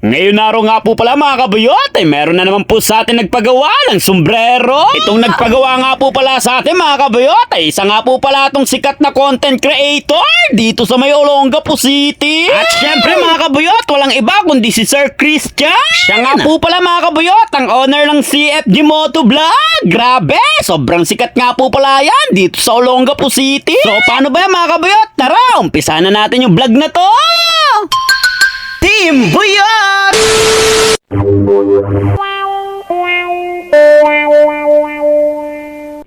Ngayon araw nga po pala mga kabuyot, ay meron na naman po sa atin nagpagawa ng sombrero. Itong nagpagawa nga po pala sa atin mga kabuyot, ay isa nga po pala itong sikat na content creator dito sa may Olongapo City. At syempre mga kabuyot, walang iba kundi si Sir Christian. Siya nga po pala mga kabuyot, ang owner ng CFG Motovlog. Grabe, sobrang sikat nga po pala yan dito sa Olongapo City. So paano ba yan mga kabuyot? Tara, umpisa na natin yung vlog na to. Team Buyot!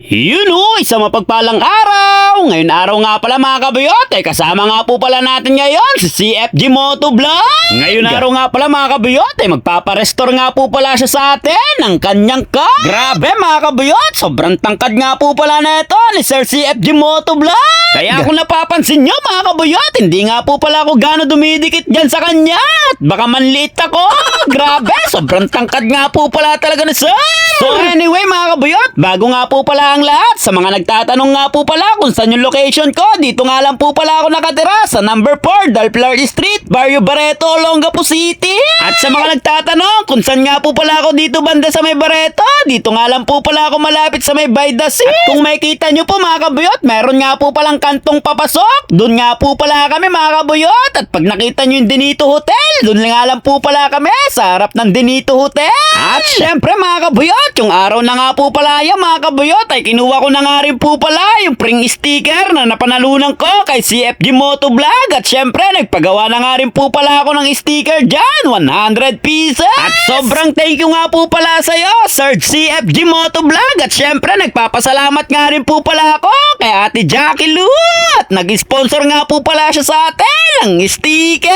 Yun o, isa mapagpalang araw. Ngayon araw nga pala mga kabuyot, ay kasama nga po pala natin ngayon si CFG Motovlog. Ngayon araw nga pala mga kabuyot, ay magpaparestore nga po pala siya sa atin ng kanyang car. Grabe mga kabuyot, sobrang tangkad nga po pala na ito ni Sir CFG Motovlog. Kaya kung napapansin nyo mga kabuyot, hindi nga po pala ako gano'ng dumidikit dyan sa kanya. At baka manliit ako. Grabe, sobrang tangkad nga po pala talaga ni Sir. So anyway mga kabuyot, bago nga po pala ang lahat, sa mga nagtatanong nga po pala kung saan yung location ko, dito nga lang po pala ako nakatira sa number 4 Dalpilar Street, Barrio Barreto, Olongapo City. At sa mga nagtatanong kung saan nga po pala ako dito banda sa may Barreto, dito nga lang po pala ako malapit sa may Baydas. At kung makikita nyo po mga kabuyot, meron nga po palang kantong papasok. Doon nga po pala kami mga kabuyot. At pag nakita nyo yung Dinito Hotel, doon nga lang po pala kami sa harap ng Dinito Hotel. At syempre mga kabuyot, yung araw na nga po pala yan mga kabuyot, ay kinuha ko na nga rin po pala yung pring sticker na napanalunan ko kay CFG Motovlog. At syempre nagpagawa na nga rin po pala ako ng sticker dyan, 100 pieces. At sobrang thank you nga po pala sa'yo Sir CFG Motovlog. At syempre nagpapasalamat nga rin po pala ako kay Ate Jackie Lou. At nag-sponsor nga po pala siya sa atin ng sticker.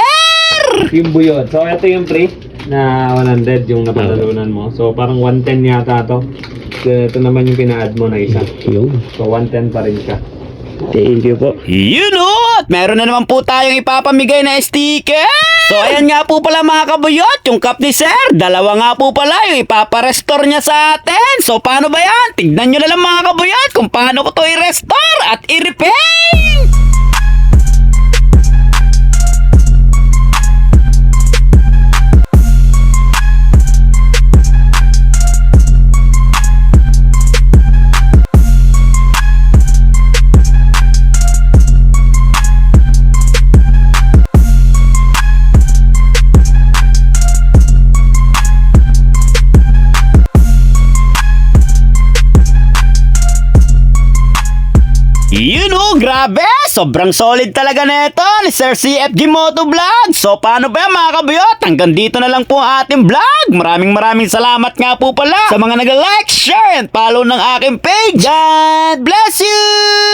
Yung buyot. So, ito yung pre na 100 yung napanalunan mo. So, parang 110 yata to. So, ito naman yung pina-add mo na isa. So, 110 pa rin siya. Thank you po. Yun o! At meron na naman po tayong ipapamigay na sticker. So ayan nga po pala mga kabuyot, yung cup ni Sir, dalawa nga po pala yung ipaparestore niya sa atin. So paano ba yan? Tignan nyo na lang mga kabuyot kung paano ko to i-restore at i-repaint. Yun o, grabe! Sobrang solid talaga neto ni Sir CFG Motovlog. So paano ba yan mga kabuyot? Hanggang dito na lang po ang ating vlog. Maraming salamat nga po pala sa mga nag-like, share, and follow ng aking page. God bless you!